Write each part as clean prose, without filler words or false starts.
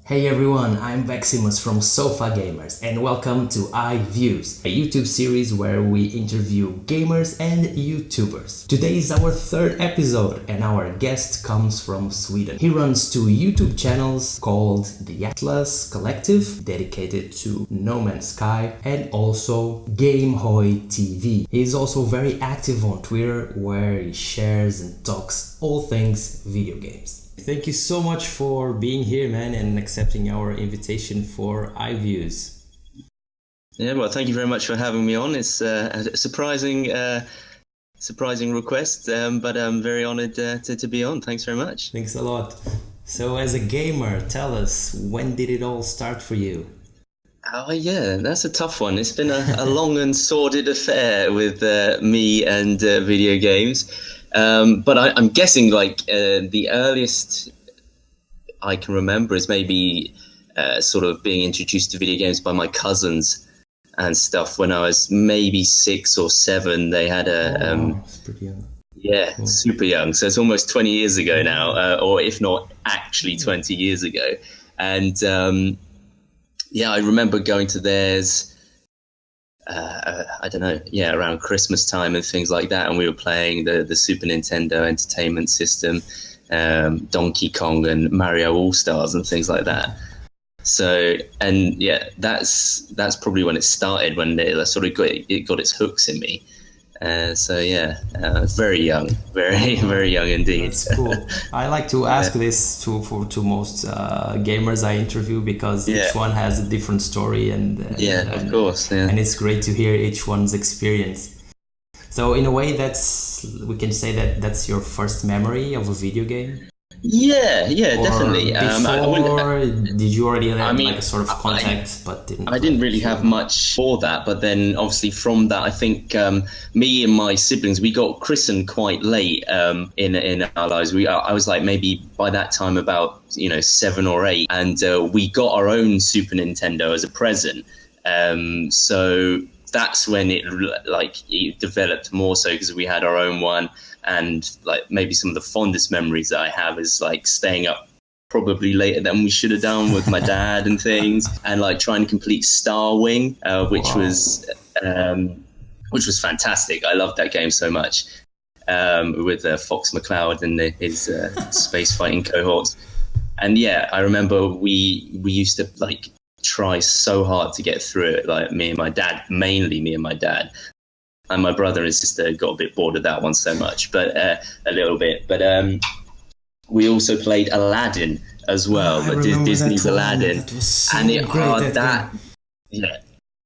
Hey everyone, I'm Maximus from Sofa Gamers and welcome to IVIEWs, a YouTube series where we interview gamers and YouTubers. Today is our third episode and our guest comes from Sweden. He runs two YouTube channels called The Atlas Collective, dedicated to No Man's Sky, and also GameHoy TV. He is also very active on Twitter where he shares and talks all things video games. Thank you so much for being here, man, and accepting our invitation for IVIEWs. Yeah, well, thank you very much for having me on. It's a surprising request, but I'm very honored to be on. Thanks very much. Thanks a lot. So, as a gamer, tell us, when did it all start for you? Oh, yeah, that's a tough one. It's been a long and sordid affair with me and video games. But I'm guessing the earliest I can remember is maybe sort of being introduced to video games by my cousins and stuff when I was maybe 6 or 7. They had it's pretty young. Yeah, cool. Super young. So it's almost 20 years ago now, or if not actually 20 years ago. And I remember going to theirs. I don't know, around Christmas time and things like that, and we were playing the Super Nintendo Entertainment System, Donkey Kong and Mario All-Stars and things like that. So, and yeah, that's probably when it started, when it sort of got its hooks in me. Very young, very young indeed. That's cool. I like to ask this to most gamers I interview because each one has a different story and of course, and it's great to hear each one's experience. So in a way, we can say that's your first memory of a video game. Yeah, Or definitely. Before, did you already have like a sort of contact, but didn't? I didn't really have much for that, but then obviously from that, I think me and my siblings, we got christened quite late in our lives. I was like maybe by that time about 7 or 8, and we got our own Super Nintendo as a present. So that's when it developed more so because we had our own one. And like maybe some of the fondest memories that I have is like staying up probably later than we should have done with my dad and things, and like trying to complete Star Wing, which was fantastic. I loved that game so much, with Fox McCloud and his space fighting cohorts. And yeah, I remember we used to like try so hard to get through it. Like mainly me and my dad. And my brother and sister got a bit bored of that one so much, but a little bit. But we also played Aladdin as well, but Disney's Aladdin. That was so great.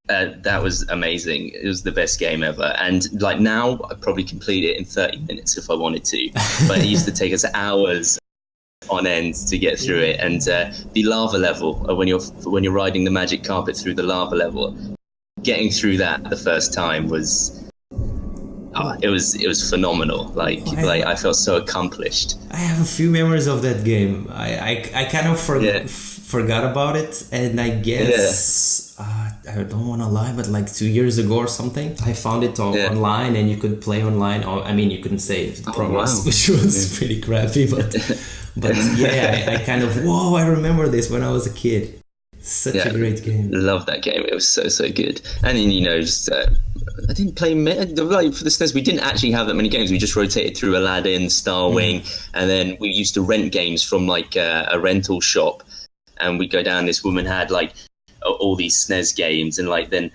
That was amazing. It was the best game ever. And like now, I probably complete it in 30 minutes if I wanted to. But it used to take us hours on end to get through it. And the lava level, when you're riding the magic carpet through the lava level, getting through that the first time was. It was phenomenal. Like I felt so accomplished. I have a few memories of that game. I kind of forgot about it, and I guess I don't want to lie, but like 2 years ago or something, I found it online, and you could play online. I mean, you couldn't save progress, which was pretty crappy, but I kind of I remember this when I was a kid. Such a great game. Love that game. It was so good. And then I didn't play like for the SNES. We didn't actually have that many games. We just rotated through Aladdin, Star Wing, and then we used to rent games from like a rental shop. And we'd go down. This woman had like all these SNES games, and then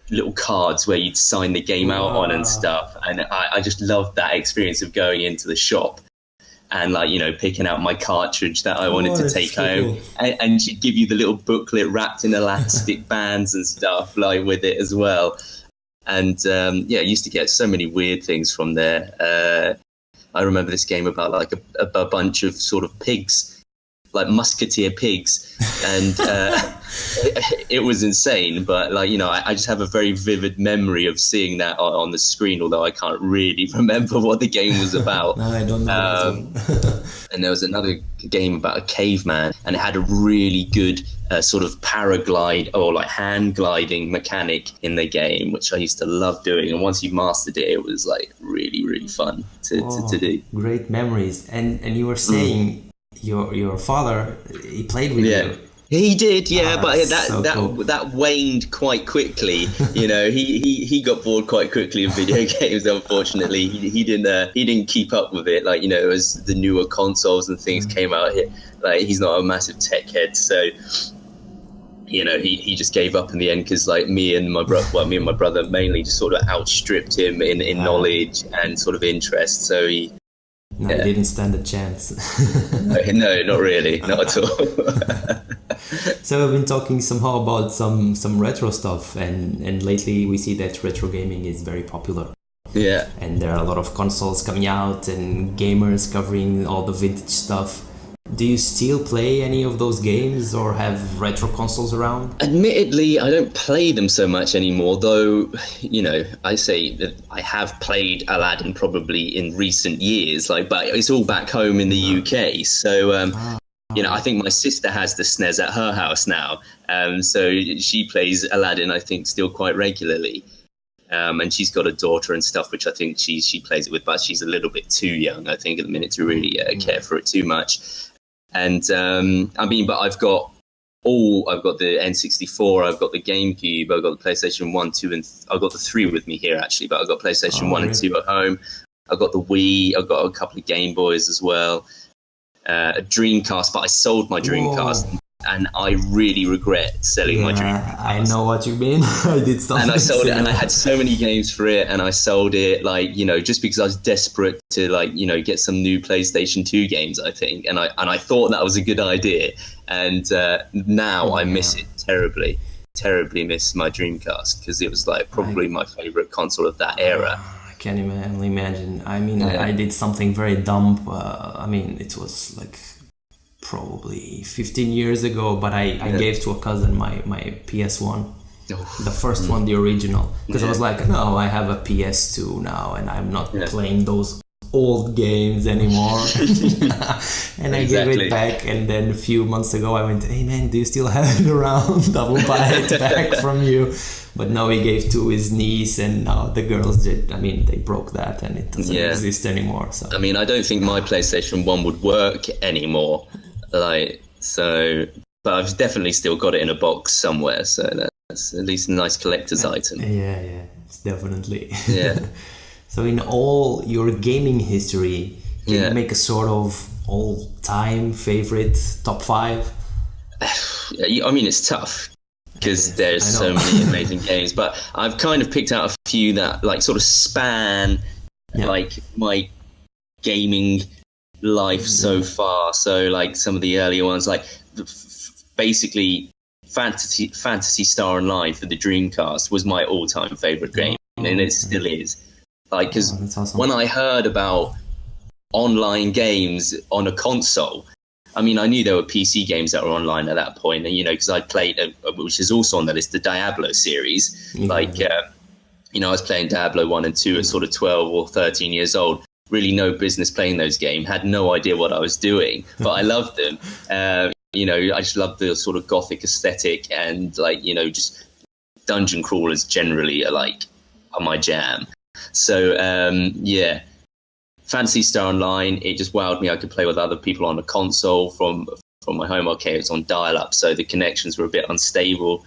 little cards where you'd sign the game out on and stuff. And I just loved that experience of going into the shop and picking out my cartridge that I wanted to take home, and she'd give you the little booklet wrapped in elastic bands and stuff with it as well. And I used to get so many weird things from there. I remember this game about like a bunch of sort of pigs, like musketeer pigs, and it was insane. But I just have a very vivid memory of seeing that on the screen, although I can't really remember what the game was about. No, I don't know. And there was another game about a caveman, and it had a really good sort of paraglide or like hand gliding mechanic in the game, which I used to love doing. And once you mastered it, it was like really, really fun to do. Great memories. And you were saying your father, he played with you. He did, yeah, but Cool. that waned quite quickly. You know, he got bored quite quickly of video games. Unfortunately, he didn't keep up with it. Like, you know, as the newer consoles and things came out, like he's not a massive tech head, so you know, he just gave up in the end because like me and my brother mainly just sort of outstripped him in knowledge and sort of interest. So he didn't stand a chance. No, not really, not at all. So we've been talking somehow about some retro stuff, and lately we see that retro gaming is very popular. Yeah. And there are a lot of consoles coming out and gamers covering all the vintage stuff. Do you still play any of those games or have retro consoles around? Admittedly, I don't play them so much anymore, though, you know, I say that I have played Aladdin probably in recent years, like, but it's all back home in the UK. So, you know, I think my sister has the SNES at her house now. So she plays Aladdin, I think, still quite regularly. And she's got a daughter and stuff, which I think she plays it with, but she's a little bit too young, I think, at the minute to really care for it too much. And I mean, but I've got the N64, I've got the GameCube, I've got the PlayStation 1, 2, and I've got the 3 with me here actually, but I've got PlayStation 1 and 2 at home. I've got the Wii, I've got a couple of Game Boys as well, a Dreamcast, but I sold my Dreamcast. And I really regret selling my Dreamcast. I know what you mean. I did something. And I sold it, and I had so many games for it, and I sold it, like, you know, just because I was desperate to, like, you know, get some new PlayStation 2 games, I think. And I thought that was a good idea. And now I miss it terribly. Terribly miss my Dreamcast, because it was, like, probably my favorite console of that era. I can't only imagine. I mean, I did something very dumb. I mean, it was, like, probably 15 years ago, but I gave to a cousin my PS1, the first one, the original, because I was like, no, I have a PS2 now and I'm not playing those old games anymore. And I gave it back, and then a few months ago I went, hey man, do you still have it around? I will buy it back from you. But now he gave to his niece, and now the girls did. I mean, they broke that and it doesn't exist anymore. So I mean, I don't think my PlayStation 1 would work anymore. Like, so, but I've definitely still got it in a box somewhere, so that's at least a nice collector's item. Yeah, it's definitely. Yeah. So in all your gaming history, can you make a sort of all-time favorite top 5? I mean, it's tough because there's so many amazing games, but I've kind of picked out a few that like sort of span like my gaming life so far. So like some of the earlier ones, like basically Fantasy Star Online for the Dreamcast was my all-time favorite game, and it still is. Like, because when I heard about online games on a console, I mean, I knew there were PC games that were online at that point, and you know, because I played, which is also on the list, the Diablo series. Like, you know, I was playing Diablo 1 and 2 at sort of 12 or 13 years old. Really no business playing those games, had no idea what I was doing, but I loved them. You know, I just loved the sort of gothic aesthetic, and like, you know, just dungeon crawlers generally are my jam. So Fantasy Star Online, it just wowed me. I could play with other people on a console from my home arcade. It's on dial-up, so the connections were a bit unstable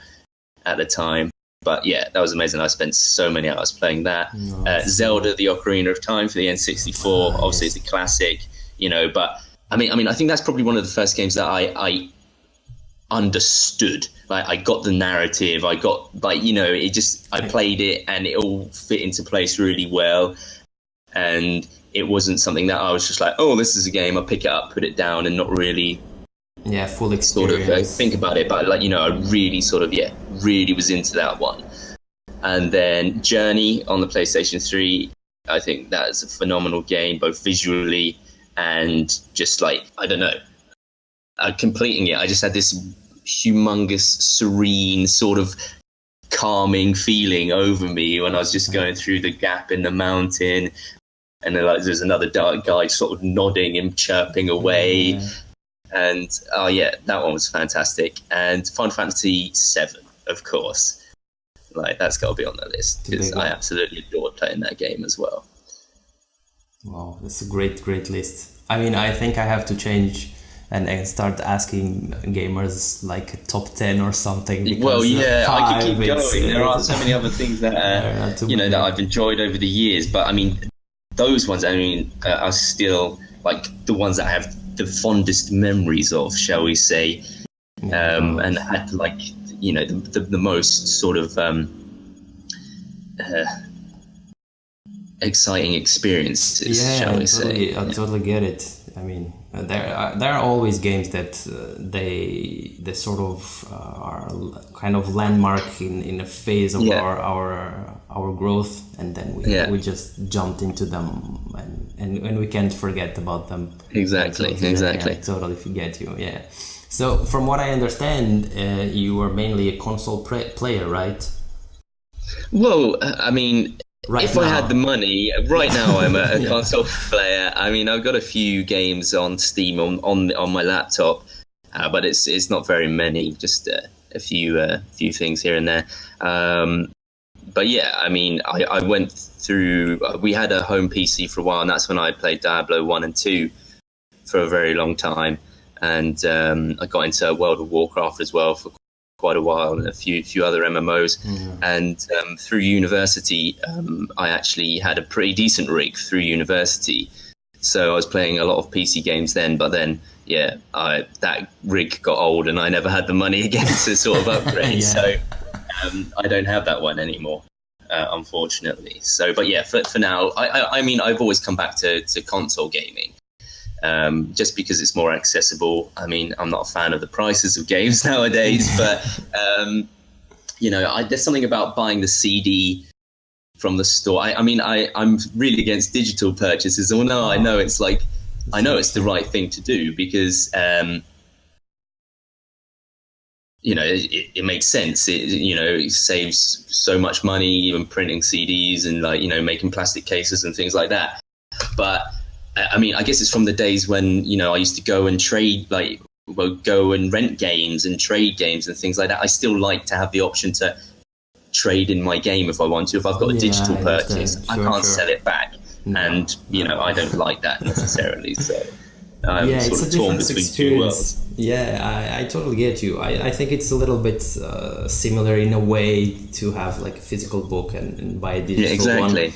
at the time. But yeah, that was amazing. I spent so many hours playing that. Zelda: The Ocarina of Time for the N64, obviously it's a classic, you know. But I mean, I think that's probably one of the first games that I understood. Like, I got the narrative. I got, like, you know, I played it and it all fit into place really well. And it wasn't something that I was just like, oh, this is a game. I'll pick it up, put it down, and not really full experience. Sort of think about it. But like, you know, I really sort of really was into that one. And then Journey on the PlayStation 3, I think that is a phenomenal game, both visually and just like, I don't know, completing it. I just had this humongous, serene, sort of calming feeling over me when I was just going through the gap in the mountain. And then like, there's another dark guy sort of nodding and chirping away. And that one was fantastic. And Final Fantasy VII, of course. Like, that's got to be on the list because I absolutely adored playing that game as well. Wow, that's a great list. I mean, I think I have to change and start asking gamers like a top 10 or something. Because, well, yeah, I could five, keep going. There are so many other things that that I've enjoyed over the years, but I mean, those ones, I mean, are still like the ones that I have the fondest memories of, shall we say, and had like, you know, the most sort of exciting experiences, shall we say. I totally get it. I mean, there are always games that they sort of are kind of landmark in a phase of our growth, and then we just jumped into them, and we can't forget about them. Exactly. I totally forget you. Yeah. So from what I understand, you are mainly a console player, right? Well, I mean, if I had the money, right now I'm a console player. I mean, I've got a few games on Steam on my laptop, but it's not very many, just a few things here and there. But yeah, I mean, I went through. We had a home PC for a while, and that's when I played Diablo 1 and 2 for a very long time, and I got into World of Warcraft as well for quite a while, and a few other MMOs. And through university, I actually had a pretty decent rig through university, so I was playing a lot of PC games then. But then, that rig got old, and I never had the money again to sort of upgrade. So I don't have that one anymore, unfortunately. So, but yeah, for now, I mean, I've always come back to console gaming. Just because it's more accessible. I mean, I'm not a fan of the prices of games nowadays, but you know, there's something about buying the CD from the store. I mean, I'm really against digital purchases. Although I know it's the right thing to do because you know, it makes sense. It saves so much money, even printing CDs and like, you know, making plastic cases and things like that. But I mean, I guess it's from the days when, you know, I used to go and go and rent games and trade games and things like that. I still like to have the option to trade in my game if I want to. If I've got a digital purchase, I can't sell it back. No, and, you know, I don't like that necessarily. So I'm sort of torn between two worlds. Yeah, I totally get you. I think it's a little bit similar in a way to have like a physical book and buy a digital one.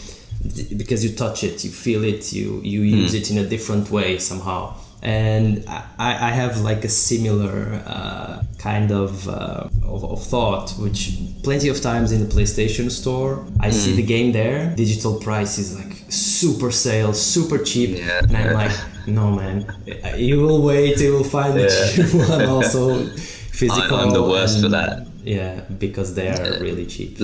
Because you touch it, you feel it, you use it in a different way somehow. And I have like a similar kind of thought, which plenty of times in the PlayStation store, I see the game there, digital price is like super sale, super cheap, and I'm like, no man, you will wait, you will find the cheap one also physical. I'm the worst for that. Yeah, because they are really cheap.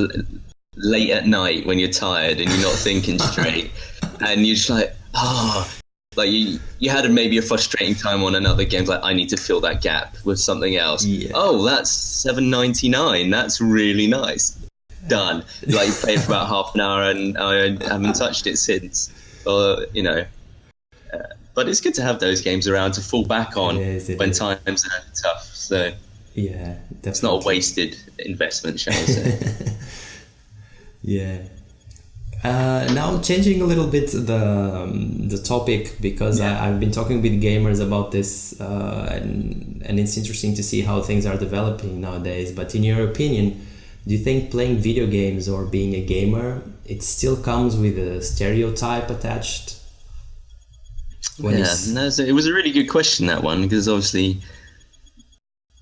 Late at night when you're tired and you're not thinking straight, and you're just like, like you had maybe a frustrating time on another game, like I need to fill that gap with something else. Oh, that's $7.99, that's really nice, done. Like you played for about half an hour and I haven't touched it since. You know, but it's good to have those games around to fall back on when times are tough. So yeah, definitely. It's not a wasted investment, shall we say. Yeah. Now changing a little bit the topic, because I've been talking with gamers about this, and it's interesting to see how things are developing nowadays. But in your opinion, do you think playing video games or being a gamer, it still comes with a stereotype attached? It was a really good question, that one, because obviously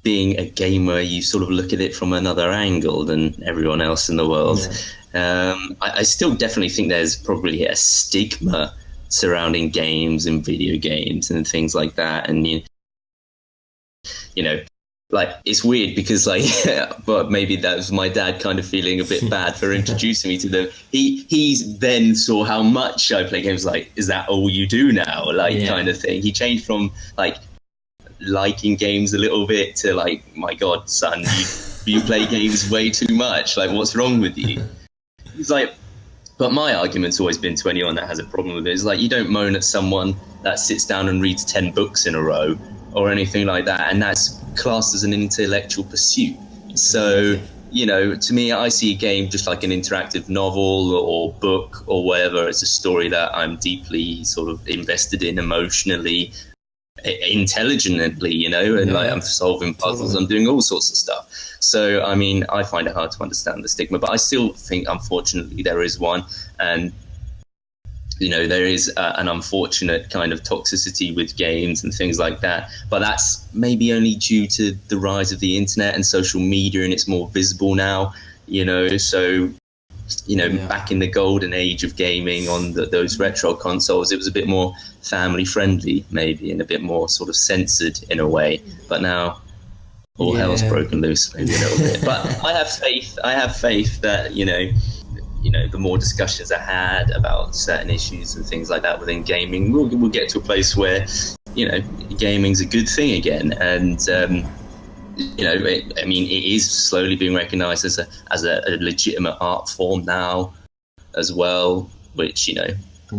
being a gamer, you sort of look at it from another angle than everyone else in the world. I still definitely think there's probably a stigma surrounding games and video games and things like that. And, you know, like, it's weird because, like, but maybe that was my dad kind of feeling a bit bad for introducing me to them. He then saw how much I play games, like, is that all you do now? Like, kind of thing. He changed from, like, liking games a little bit to, like, my God, son, you play games way too much. Like, what's wrong with you? He's like, but my argument's always been to anyone that has a problem with it, is like, you don't moan at someone that sits down and reads 10 books in a row or anything like that, and that's classed as an intellectual pursuit. So, you know, to me, I see a game just like an interactive novel or book or whatever. It's a story that I'm deeply sort of invested in emotionally. intelligently, you know, and like I'm solving puzzles, I'm doing all sorts of stuff. So I mean, I find it hard to understand the stigma, but I still think unfortunately there is one. And you know, there is an unfortunate kind of toxicity with games and things like that, but that's maybe only due to the rise of the internet and social media, and it's more visible now, you know. So you know, back in the golden age of gaming on those retro consoles, it was a bit more family friendly maybe, and a bit more sort of censored in a way, but now all hell's broken loose maybe a little bit. But I have faith that you know, the more discussions are had about certain issues and things like that within gaming, we'll get to a place where, you know, gaming's a good thing again. And, you know, it is slowly being recognized as a legitimate art form now as well, which, you know,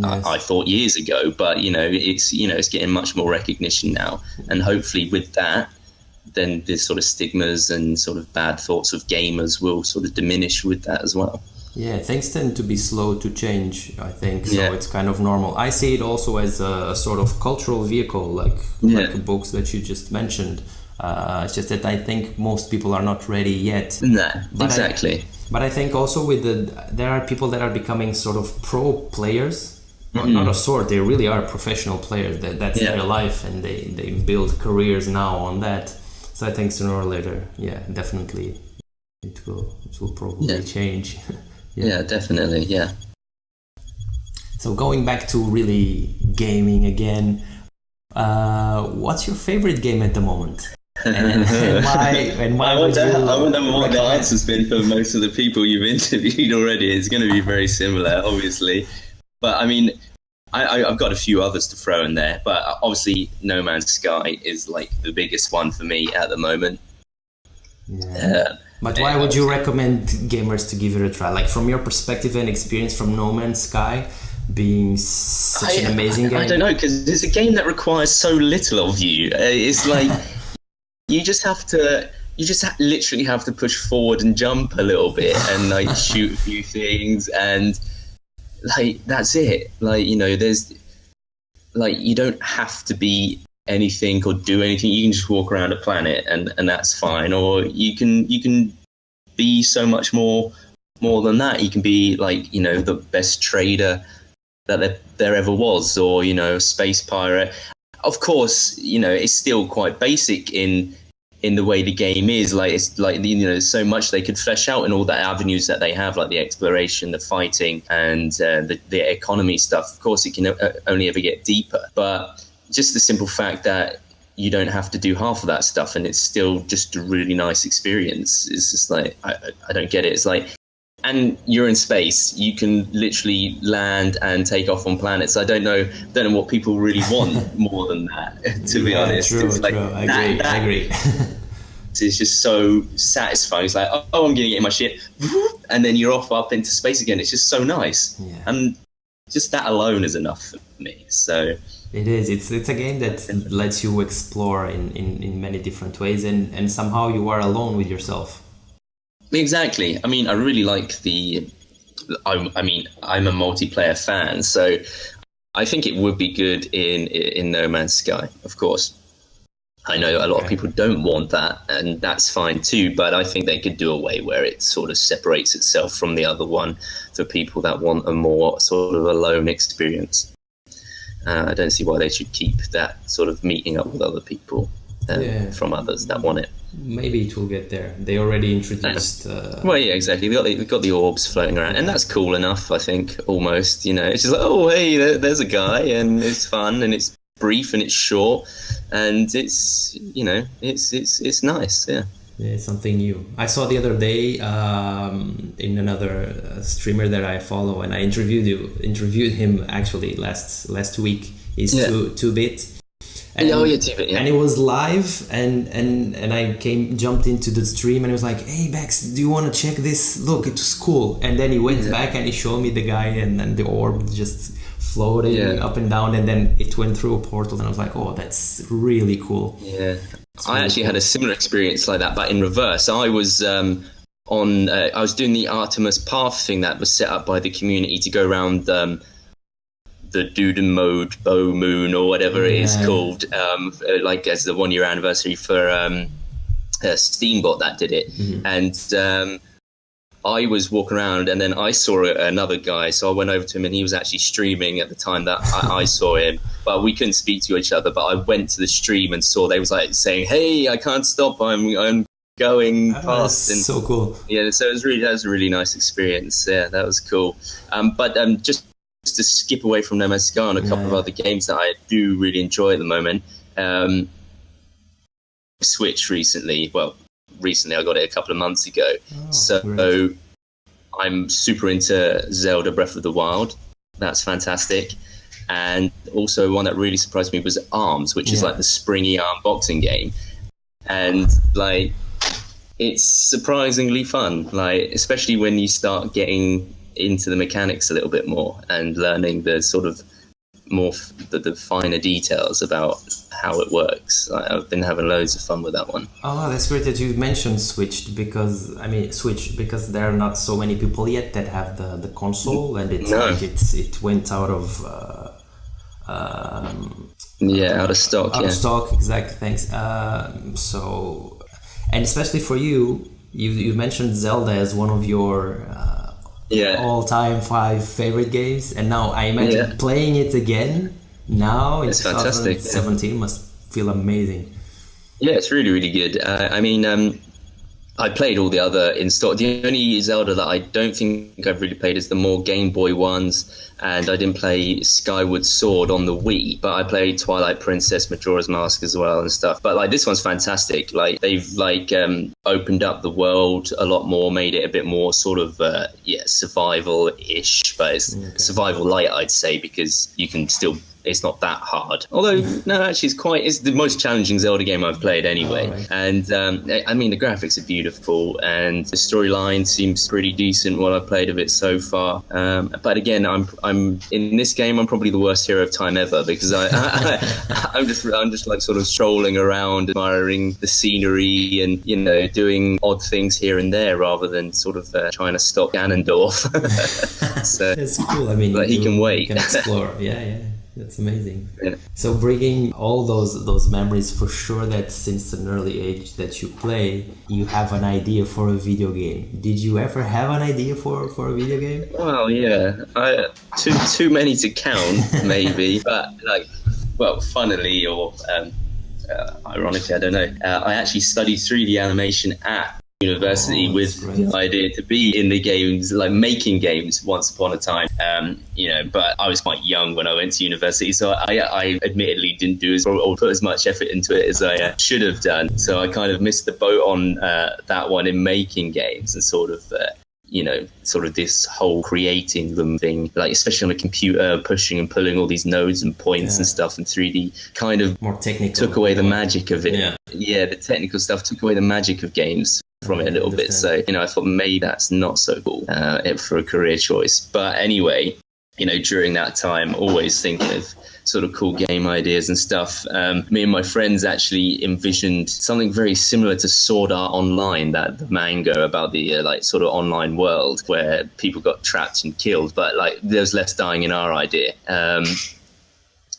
I thought years ago, but, you know, it's getting much more recognition now. And hopefully with that, then this sort of stigmas and sort of bad thoughts of gamers will sort of diminish with that as well. Yeah, things tend to be slow to change, I think, so it's kind of normal. I see it also as a sort of cultural vehicle, like the books that you just mentioned. It's just that I think most people are not ready yet. Exactly. But I think also there are people that are becoming sort of pro players, not a sort, they really are professional players. That's their life, and they build careers now on that. So I think sooner or later, definitely it will probably change. Yeah, definitely, yeah. So going back to really gaming again, what's your favorite game at the moment? And why I wonder what the answer's been for most of the people you've interviewed already. It's going to be very similar, obviously. But I mean, I've got a few others to throw in there. But obviously, No Man's Sky is like the biggest one for me at the moment. Yeah. But why would you recommend gamers to give it a try? Like from your perspective and experience from No Man's Sky being such an amazing game? I don't know, because it's a game that requires so little of you. It's like you just literally have to push forward and jump a little bit and like shoot a few things, and like that's it. Like, you know, there's like you don't have to be anything or do anything. You can just walk around a planet and that's fine. Or you can be so much more than that. You can be like, you know, the best trader that there ever was, or, you know, space pirate. Of course, you know, it's still quite basic in the way the game is. Like, it's like, you know, there's so much they could flesh out in all the avenues that they have, like the exploration, the fighting, and the economy stuff. Of course, it can only ever get deeper, but just the simple fact that you don't have to do half of that stuff and it's still just a really nice experience. It's just like, I don't get it. It's like, and you're in space, you can literally land and take off on planets. I don't know what people really want more than that, to be honest. True, it's like, true. I agree. It's just so satisfying. It's like, oh, I'm going to get in my ship, and then you're off up into space again. It's just so nice. Yeah. And just that alone is enough for me. So it is. It's a game that lets you explore in many different ways, and somehow you are alone with yourself. Exactly. I mean, I really like I'm a multiplayer fan, so I think it would be good in No Man's Sky, of course. I know a lot of people don't want that, and that's fine too, but I think they could do a way where it sort of separates itself from the other one for people that want a more sort of alone experience. I don't see why they should keep that sort of meeting up with other people from others that want it. Maybe it will get there. They already introduced... Well, yeah, exactly. We've got the orbs floating around, and that's cool enough, I think, almost. You know, it's just like, oh, hey, there's a guy, and it's fun, and it's brief, and it's short, and it's, you know, it's nice, yeah. Yeah, it's something new. I saw the other day in another streamer that I follow, and I interviewed him actually last week. He's 2-bit. And, 2-bit, yeah. And it was live, and I jumped into the stream, and he was like, "Hey Bex, do you want to check this? Look, it's cool." And then he went back and he showed me the guy, and then the orb just floating up and down, and then it went through a portal, and I was like, "Oh, that's really cool." Yeah, I actually had a similar experience like that, but in reverse. I was I was doing the Artemis Path thing that was set up by the community to go around the the Dude Mode Bow Moon or whatever it is called, like as the 1 year anniversary for Steambot that did it. And I was walking around and then I saw another guy, so I went over to him and he was actually streaming at the time that I saw him, but we couldn't speak to each other. But I went to the stream and saw they was like saying, "Hey, I can't stop, I'm going past." And so cool. Yeah, so that was a really nice experience. Yeah, that was cool. But just to skip away from No Man's Sky on a couple of other games that I do really enjoy at the moment. Switch recently. Well, recently I got it a couple of months ago. Great. I'm super into Zelda Breath of the Wild. That's fantastic. And also one that really surprised me was ARMS, which is like the springy arm boxing game. And like, it's surprisingly fun, like especially when you start getting into the mechanics a little bit more and learning the sort of more the finer details about how it works. I've been having loads of fun with that one. Oh, that's great that you mentioned Switch, because there are not so many people yet that have the console, and it went out of out of stock. Out of stock, exactly. Thanks. So, and especially for you mentioned Zelda as one of your all-time 5 favorite games, and now I imagine playing it again now in 2017 must feel amazing. Yeah, it's really, really good. I mean, I played all the other install. The only Zelda that I don't think I've really played is the more Game Boy ones, and I didn't play Skyward Sword on the Wii, but I played Twilight Princess, Majora's Mask as well and stuff. But like this one's fantastic. Like they've opened up the world a lot more, made it a bit more sort of survival-ish, but it's survival light, I'd say, because you can still. It's not that hard. Although, no, actually, it's the most challenging Zelda game I've played anyway. Right. And, I mean, the graphics are beautiful and the storyline seems pretty decent what I've played of it so far. But again, I'm in this game, I'm probably the worst hero of time ever, because I'm just like sort of strolling around, admiring the scenery and, you know, doing odd things here and there rather than sort of trying to stop Ganondorf. So, that's cool. I mean, but he can wait. You can explore. Yeah. That's amazing. Yeah. So bringing all those memories, for sure that since an early age that you play, you have an idea for a video game. Did you ever have an idea for a video game? Well, yeah, too many to count, maybe. But funnily or ironically, I don't know. I actually studied 3D animation at university with the idea to be in the games, like making games once upon a time, but I was quite young when I went to university, so I admittedly didn't do or put as much effort into it as I should have done. So I kind of missed the boat on that one in making games and sort of this whole creating them thing, like especially on a computer, pushing and pulling all these nodes and points and stuff, and 3D kind of more technical, took away the magic of it. Yeah, the technical stuff took away the magic of games from it a little bit. So, I thought maybe that's not so cool for a career choice. But anyway, during that time, always thinking of sort of cool game ideas and stuff. Me and my friends actually envisioned something very similar to Sword Art Online, the manga about the sort of online world where people got trapped and killed, but like there's less dying in our idea.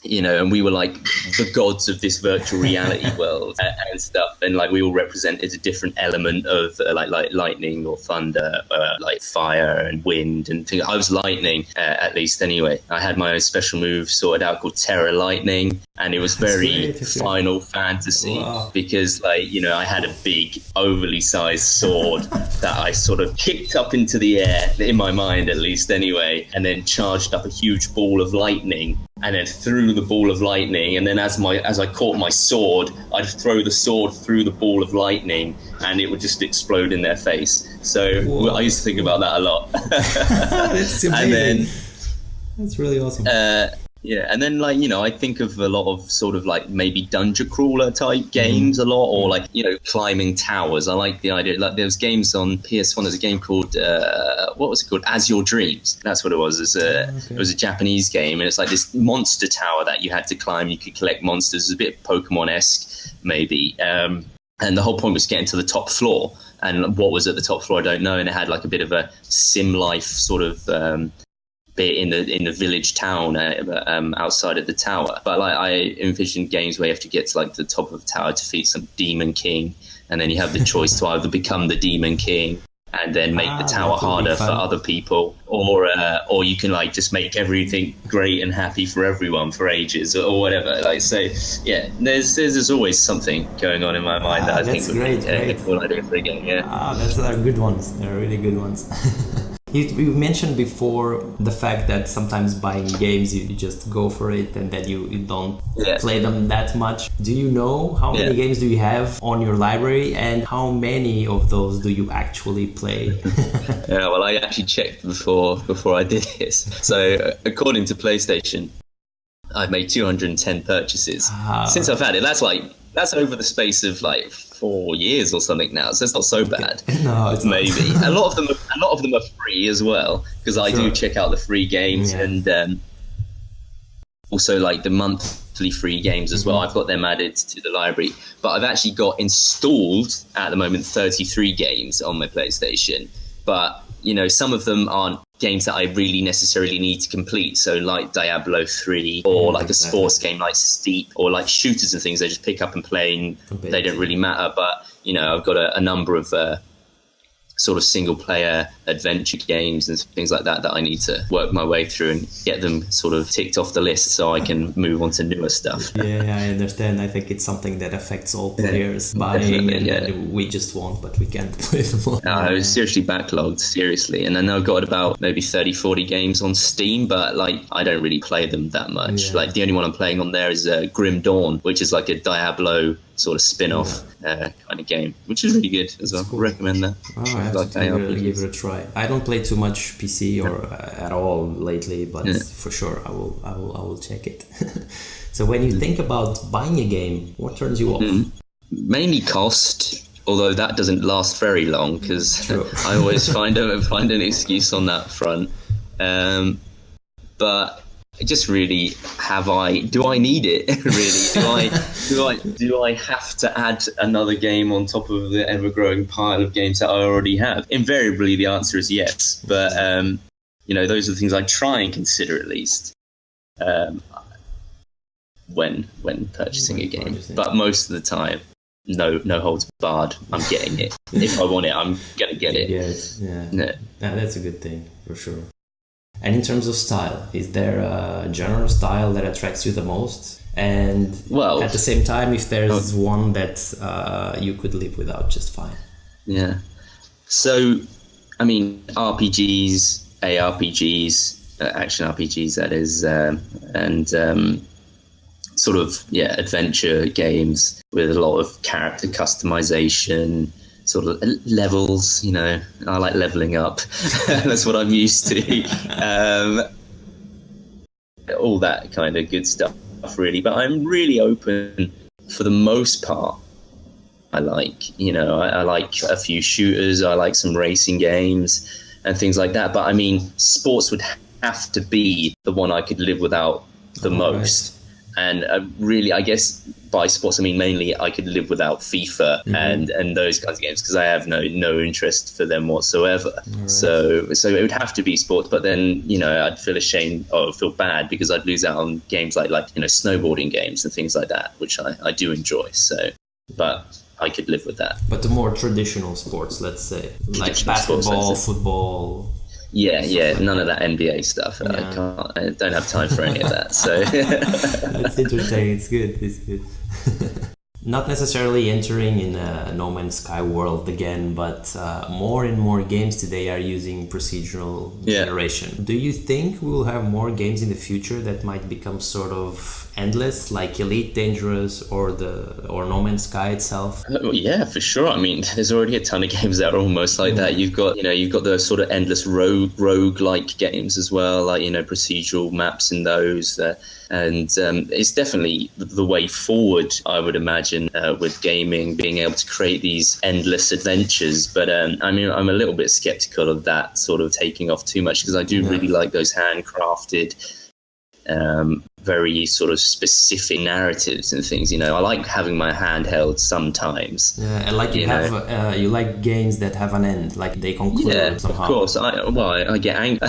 And we were like the gods of this virtual reality world and stuff. And like we all represented a different element of like lightning or thunder, like fire and wind and things. I was lightning, at least anyway. I had my own special move sorted out called Terra Lightning. And it was very Final Fantasy because I had a big overly sized sword that I sort of kicked up into the air, in my mind at least anyway, and then charged up a huge ball of lightning and then threw the ball of lightning. And then as I caught my sword, I'd throw the sword through the ball of lightning and it would just explode in their face. So I used to think about that a lot. That's amazing. And then, that's really awesome. And then I think of a lot of sort of like maybe dungeon crawler type games a lot, or like, climbing towers. I like the idea, like there was games on PS1, there's a game called, what was it called? As Your Dreams. That's what it was. It was a Japanese game, and it's like this monster tower that you had to climb. You could collect monsters. It's a bit Pokemon-esque maybe. And the whole point was getting to the top floor. And what was at the top floor, I don't know. And it had like a bit of a sim life sort of bit in the village town outside of the tower. But like I envision games where you have to get to like the top of the tower to defeat some demon king, and then you have the choice to either become the demon king and then make the tower harder for other people, or you can like just make everything great and happy for everyone for ages or whatever. Like, so yeah, there's always something going on in my mind that I think would be a cool idea for a game. Yeah, those are good ones. They're really good ones. You mentioned before the fact that sometimes buying games, you just go for it and then you don't play them that much. Do you know how many games do you have on your library, and how many of those do you actually play? Yeah, well, I actually checked before I did this. So according to PlayStation, I've made 210 purchases since I've had it. That's over the space of like 4 years or something now, so it's not so bad. No, it's maybe not. a lot of them are free as well, because I do check out the free games, and also like the monthly free games as well. I've got them added to the library, but I've actually got installed at the moment 33 games on my PlayStation. But you know, some of them aren't games that I really necessarily need to complete. So like Diablo 3, or like a sports game like Steep, or like shooters and things, I just pick up and play, and they don't really matter. But, you know, I've got a number of sort of single player adventure games and things like that I need to work my way through and get them sort of ticked off the list so I can move on to newer stuff. Yeah, I understand. I think it's something that affects all players buying, and we just want, but we can't play them all. I was seriously backlogged, seriously. And then I've got about maybe 30-40 games on Steam, but like I don't really play them that much. Like the only one I'm playing on there is Grim Dawn, which is like a Diablo sort of spin-off kind of game, which is really good as well. Cool. Recommend that. I have to give it a try. I don't play too much PC or at all lately, but for sure I will check it. So when you think about buying a game, what turns you off? Mainly cost, although that doesn't last very long, because I always find an excuse on that front. But just really, do I need it? Really, do I have to add another game on top of the ever-growing pile of games that I already have? Invariably, the answer is yes. But you know, those are the things I try and consider at least when purchasing a game. But most of the time, no holds barred. I'm getting it. If I want it, I'm gonna get it. Yes, that's a good thing for sure. And in terms of style, is there a general style that attracts you the most? And at the same time, if there's one that you could live without just fine? Yeah. So, I mean, RPGs, ARPGs, action RPGs, that is, and sort of, adventure games with a lot of character customization, sort of levels, you know, I like leveling up. That's what I'm used to. All that kind of good stuff, really. But I'm really open for the most part. I like a few shooters. I like some racing games and things like that. But I mean, sports would have to be the one I could live without the most. And really, I guess by sports, I mean mainly I could live without FIFA and those kinds of games, because I have no interest for them whatsoever. Right. So it would have to be sports. But then, you know, I'd feel ashamed or feel bad because I'd lose out on games like you know, snowboarding games and things like that, which I do enjoy. So, but I could live with that. But the more traditional sports, let's say, like basketball, football. Yeah, none of that NBA stuff. I don't have time for any of that. So it's interesting. It's good. Not necessarily entering in a No Man's Sky world again, but more and more games today are using procedural generation. Do you think we'll have more games in the future that might become sort of endless, like Elite Dangerous or No Man's Sky itself? Yeah, for sure. I mean, there's already a ton of games that are almost like that. You've got the sort of endless rogue-like games as well, like, you know, procedural maps in those. And it's definitely the way forward, I would imagine, with gaming, being able to create these endless adventures. But I mean, I'm a little bit skeptical of that sort of taking off too much, because I do really like those handcrafted very sort of specific narratives and things. You know, I like having my hand held sometimes. Yeah, and like you like games that have an end, like they conclude somehow. Of course. I get angry.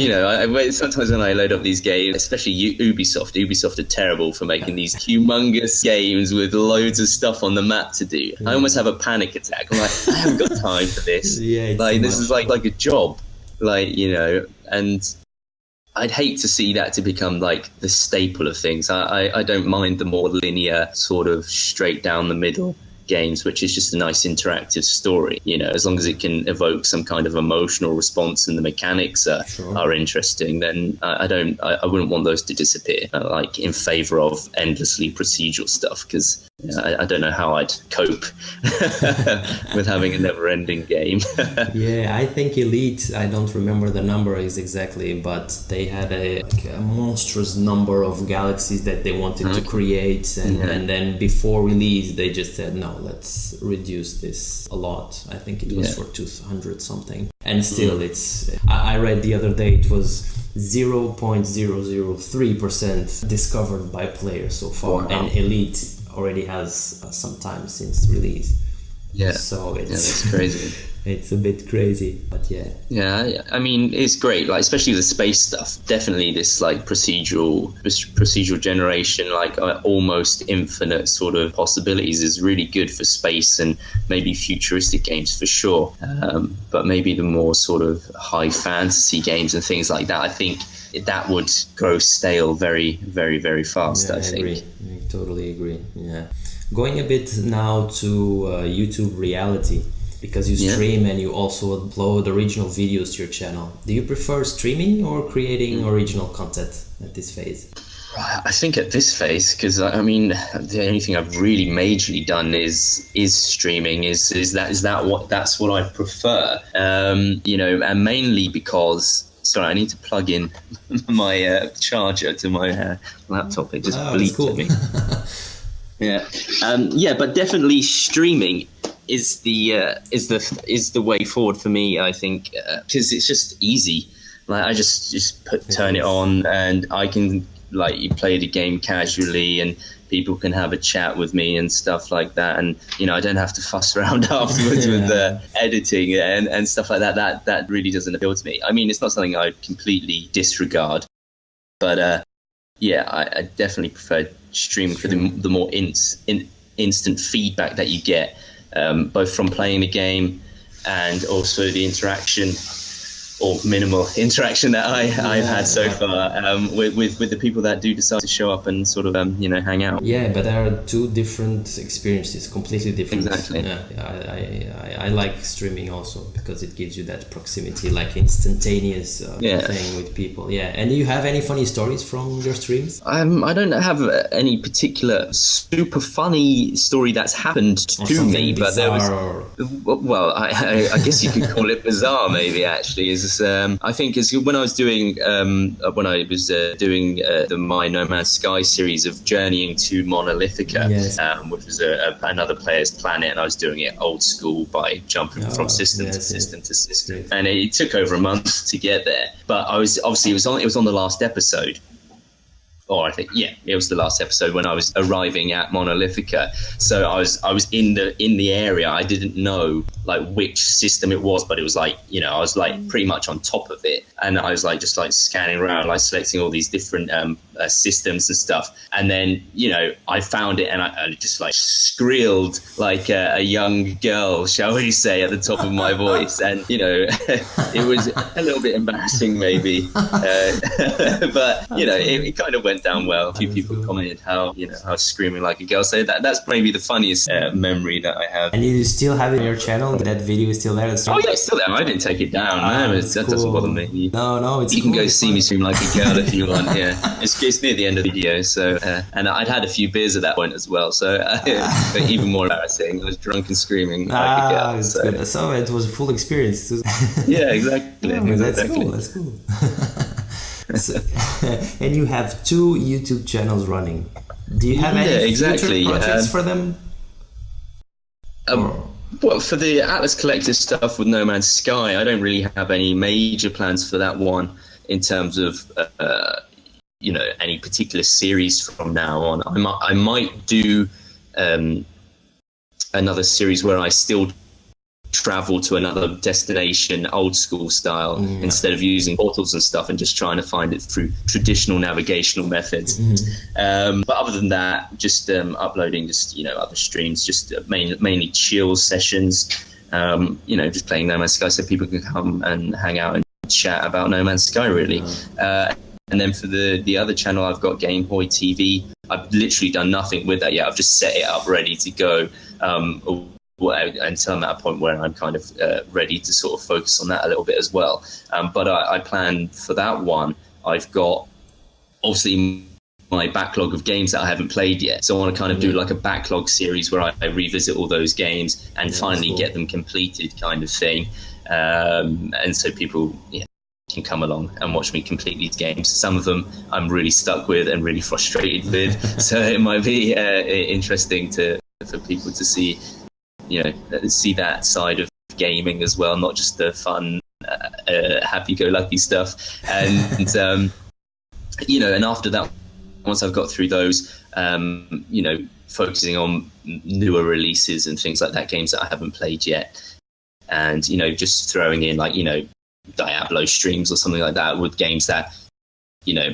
You know, sometimes when I load up these games, especially Ubisoft are terrible for making these humongous games with loads of stuff on the map to do. I almost have a panic attack. I'm like, I haven't got time for this. Like this is like a job, like, you know, and I'd hate to see that to become like the staple of things. I don't mind the more linear, sort of straight down the middle games, which is just a nice interactive story, you know, as long as it can evoke some kind of emotional response and the mechanics are interesting, then I wouldn't want those to disappear, like in favor of endlessly procedural stuff, because I don't know how I'd cope with having a never-ending game. Yeah, I think Elite, I don't remember the number exactly, but they had a monstrous number of galaxies that they wanted to create, and then before release they just said, no, let's reduce this a lot. I think it was for 200 something, and still I read the other day it was 0.003% discovered by players so far. Wow. And Elite already has some time since release. Yeah. So it's crazy. It's a bit crazy, but yeah. Yeah, I mean, it's great, like especially the space stuff. Definitely this like procedural generation, like almost infinite sort of possibilities is really good for space and maybe futuristic games for sure. But maybe the more sort of high fantasy games and things like that, I think that would grow stale very, very, very fast. I think. Agree. I totally agree. Yeah. Going a bit now to YouTube reality, because you stream and you also upload original videos to your channel. Do you prefer streaming or creating original content at this phase? I think at this phase, because I mean, the only thing I've really majorly done is streaming. That's what I prefer. You know, and mainly because. Sorry, I need to plug in my charger to my laptop. It just bleeped at me. Yeah, but definitely streaming is the way forward for me. I think because it's just easy. Like I just turn it on and I can you play the game casually and people can have a chat with me and stuff like that, and you know I don't have to fuss around afterwards with editing and stuff like that. That really doesn't appeal to me. I mean, it's not something I completely disregard, but I definitely prefer streaming for the more instant feedback that you get, both from playing the game and also the interaction or minimal interaction that I've had so far with the people that do decide to show up and sort of hang out. Yeah, but there are two different experiences, completely different. Exactly. Yeah, I like streaming also because it gives you that proximity, like instantaneous thing with people. Yeah, and do you have any funny stories from your streams? I don't have any particular super funny story that's happened to me, but there was. Well, I guess you could call it bizarre, maybe. Actually, I think is when I was doing the My No Man's Sky series of journeying to Monolithica, which was another player's planet, and I was doing it old school by jumping from system to system to system, and it took over a month to get there. But I was obviously it was on the last episode. Or I think it was the last episode when I was arriving at Monolithica. So I was in the area. I didn't know like which system it was, but it was like I was like pretty much on top of it, and I was like just like scanning around, like selecting all these different systems and stuff. And then I found it, and I just like squealed like a young girl, shall we say, at the top of my voice, and it was a little bit embarrassing maybe, but it kind of went down well. A few people commented how I was screaming like a girl. So that's maybe the funniest memory that I have. And you still have it on your channel? That video is still there? Oh yeah, it's still there. I didn't take it down. That doesn't bother me. No, it's you can go see me scream like a girl if you want. Yeah, it's near the end of the video. So and I'd had a few beers at that point as well. So even more embarrassing. I was drunk and screaming like a girl. So it was a full experience. Yeah, exactly. That's cool. So, and you have 2 YouTube channels running. Do you have any future projects for them? Well, for the Atlas Collective stuff with No Man's Sky, I don't really have any major plans for that one in terms of any particular series from now on. I might do another series where I still travel to another destination, old school style, instead of using portals and stuff and just trying to find it through traditional navigational methods. But other than that, just uploading just other streams, just mainly chill sessions, just playing No Man's Sky so people can come and hang out and chat about No Man's Sky, really. And then for the other channel, I've got Game Boy TV. I've literally done nothing with that yet. I've just set it up ready to go until I'm at a point where I'm kind of ready to sort of focus on that a little bit as well. But I plan for that one. I've got obviously my backlog of games that I haven't played yet. So I want to kind of do like a backlog series where I revisit all those games and finally get them completed, kind of thing. And so people can come along and watch me complete these games. Some of them I'm really stuck with and really frustrated with. So it might be interesting for people to see that side of gaming as well, not just the fun, happy-go-lucky stuff. And and after that, once I've got through those, focusing on newer releases and things like that, games that I haven't played yet, and just throwing in like Diablo streams or something like that with games that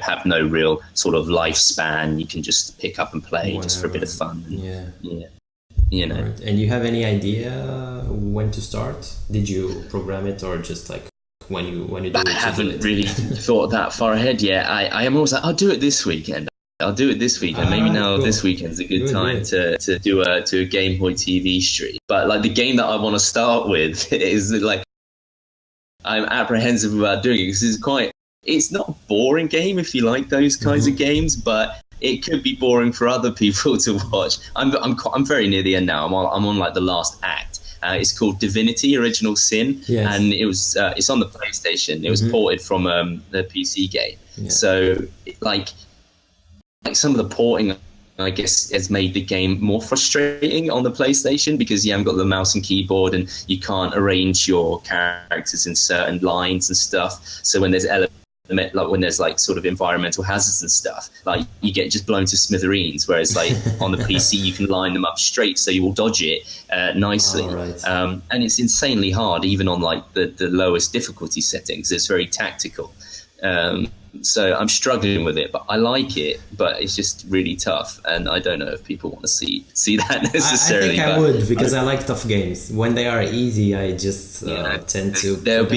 have no real sort of lifespan. You can just pick up and play just for a bit of fun. Right. And you have any idea when to start? Did you program it, or just like when you do it? I haven't really thought that far ahead yet. I am always like, I'll do it this weekend. Maybe now cool. This weekend's a good time to do a Game Boy TV stream. But like the game that I want to start with is like, I'm apprehensive about doing it because it's not a boring game if you like those kinds of games, but it could be boring for other people to watch. I'm very near the end now. I'm on like the last act. It's called Divinity: Original Sin, and it's on the PlayStation. It was ported from the PC game. So like some of the porting, I guess, has made the game more frustrating on the PlayStation because you haven't got the mouse and keyboard and you can't arrange your characters in certain lines and stuff. So when there's like when there's like sort of environmental hazards and stuff, like you get just blown to smithereens, whereas like on the PC you can line them up straight so you will dodge it nicely. And it's insanely hard even on like the lowest difficulty settings. It's very tactical. So I'm struggling with it, but I like it, but it's just really tough, and I don't know if people want to see that necessarily. I think I would, because I like tough games. When they are easy, I just tend to there will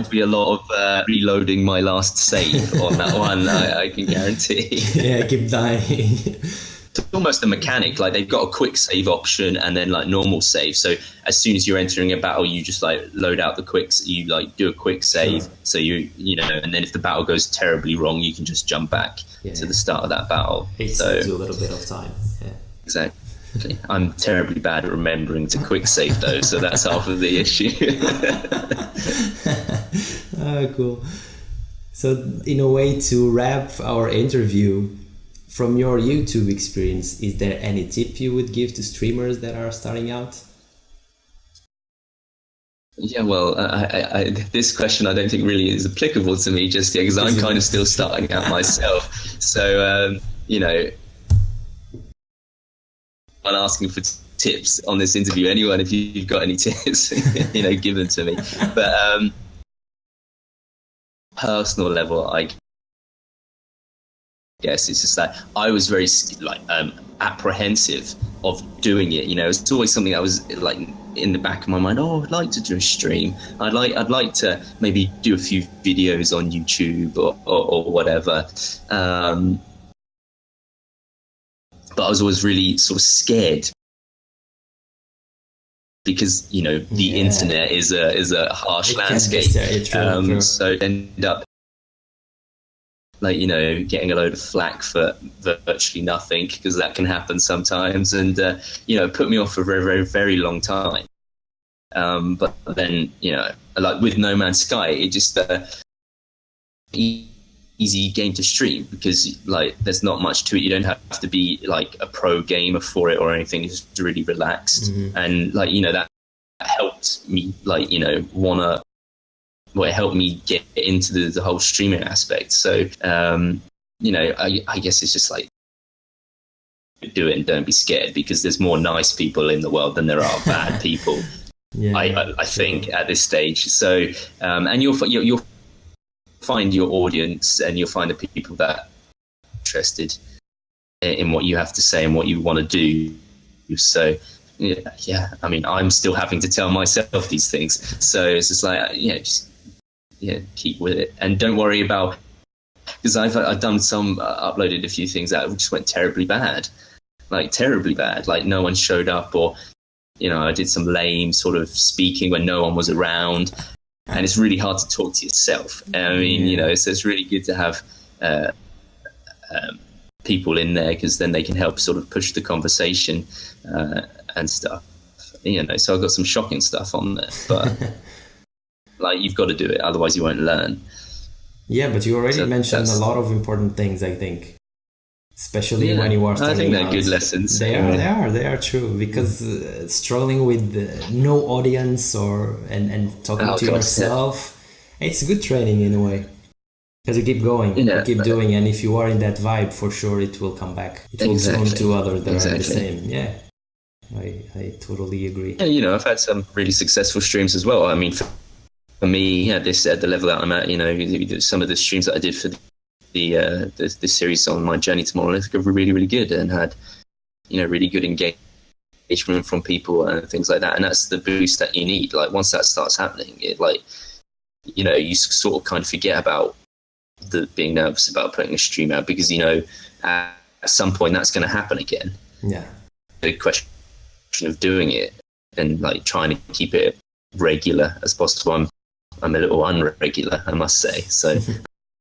be a lot of reloading my last save on that one, I can guarantee. I keep dying. It's almost a mechanic, like they've got a quick save option and then like normal save. So as soon as you're entering a battle, you just like load out the quicks, you like do a quick save. Sure. So and then if the battle goes terribly wrong, you can just jump back to the start of that battle. It saves you a little bit of time. Yeah. Exactly. I'm terribly bad at remembering to quick save though, so that's half of the issue. Cool. So in a way to wrap our interview, from your YouTube experience, is there any tip you would give to streamers that are starting out? Yeah, well, this question I don't think really is applicable to me just yet because I'm kind of still starting out myself. So, I'm asking for tips on this interview. Anyone, if you've got any tips, give them to me. But personal level, I guess it's just that I was very apprehensive of doing it. It's always something that was like in the back of my mind. Oh, I'd like to do a stream. I'd like to maybe do a few videos on YouTube or whatever. But I was always really sort of scared because the internet is a harsh landscape. True. So I ended up getting a load of flack for virtually nothing, because that can happen sometimes, and it put me off for a very, very, very long time. But then like with No Man's Sky, it just easy game to stream because like there's not much to it. You don't have to be like a pro gamer for it or anything. It's just really relaxed, and that helped me it helped me get into the whole streaming aspect. So I guess it's just like, do it and don't be scared, because there's more nice people in the world than there are bad people. I think at this stage. So and you'll find your audience, and you'll find the people that are interested in what you have to say and what you want to do. So yeah, I mean, I'm still having to tell myself these things, so it's just like, just keep with it, and don't worry about, because I've done some uploaded a few things that just went terribly bad, like no one showed up, or I did some lame sort of speaking when no one was around, and it's really hard to talk to yourself. I mean, so it's really good to have people in there, because then they can help sort of push the conversation and stuff. So I've got some shocking stuff on there, but like, you've got to do it, otherwise you won't learn. Yeah, but you already mentioned a lot of important things, I think, especially when you are starting. I think they're out. Good lessons. They are true, because struggling with no audience and talking to yourself, it's good training in a way, because you keep going, you keep doing, and if you are in that vibe, for sure it will come back. It will turn to others that are the same. Yeah, I totally agree. Yeah, I've had some really successful streams as well. I mean, for me, at the level that I'm at, some of the streams that I did for the series on my journey to Monolithic were really, really good, and had really good engagement from people and things like that. And that's the boost that you need. Like, once that starts happening, it you sort of kind of forget about being nervous about putting a stream out, because at some point that's going to happen again. Yeah. The question of doing it and like trying to keep it regular as possible. I'm a little unregular, I must say, so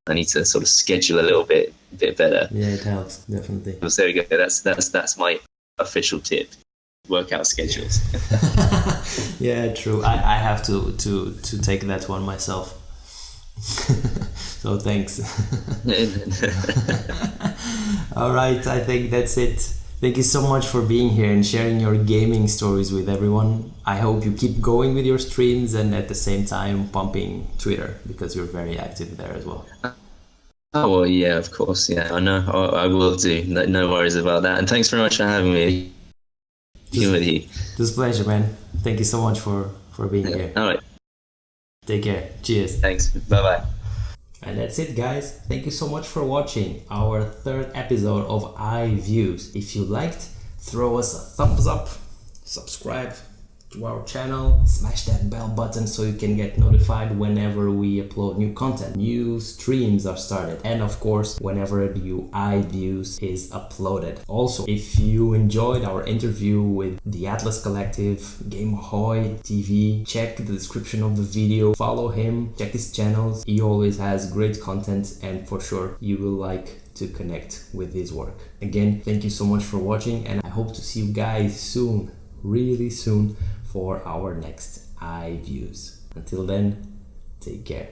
I need to sort of schedule a little bit better. Yeah, it helps, definitely. So there we go. That's my official tip: workout schedules. Yeah, true. I have to take that one myself. So thanks. All right, I think that's it. Thank you so much for being here and sharing your gaming stories with everyone. I hope you keep going with your streams, and at the same time pumping Twitter, because you're very active there as well. Oh, well, yeah, of course. Yeah, I know. I will do. No worries about that. And thanks very much for having me. Just a pleasure, man. Thank you so much for being here. All right. Take care. Cheers. Thanks. Bye-bye. And that's it, guys. Thank you so much for watching our third episode of IVIEWs. If you liked, throw us a thumbs up, subscribe to our channel, smash that bell button so you can get notified whenever we upload new content. New streams are started, and of course whenever new IVIEWs is uploaded. Also, if you enjoyed our interview with the Atlas Collective, GameHoy TV, check the description of the video, follow him, check his channels. He always has great content, and for sure you will like to connect with his work. Again, thank you so much for watching, and I hope to see you guys soon, really soon, for our next IVIEWs. Until then, take care.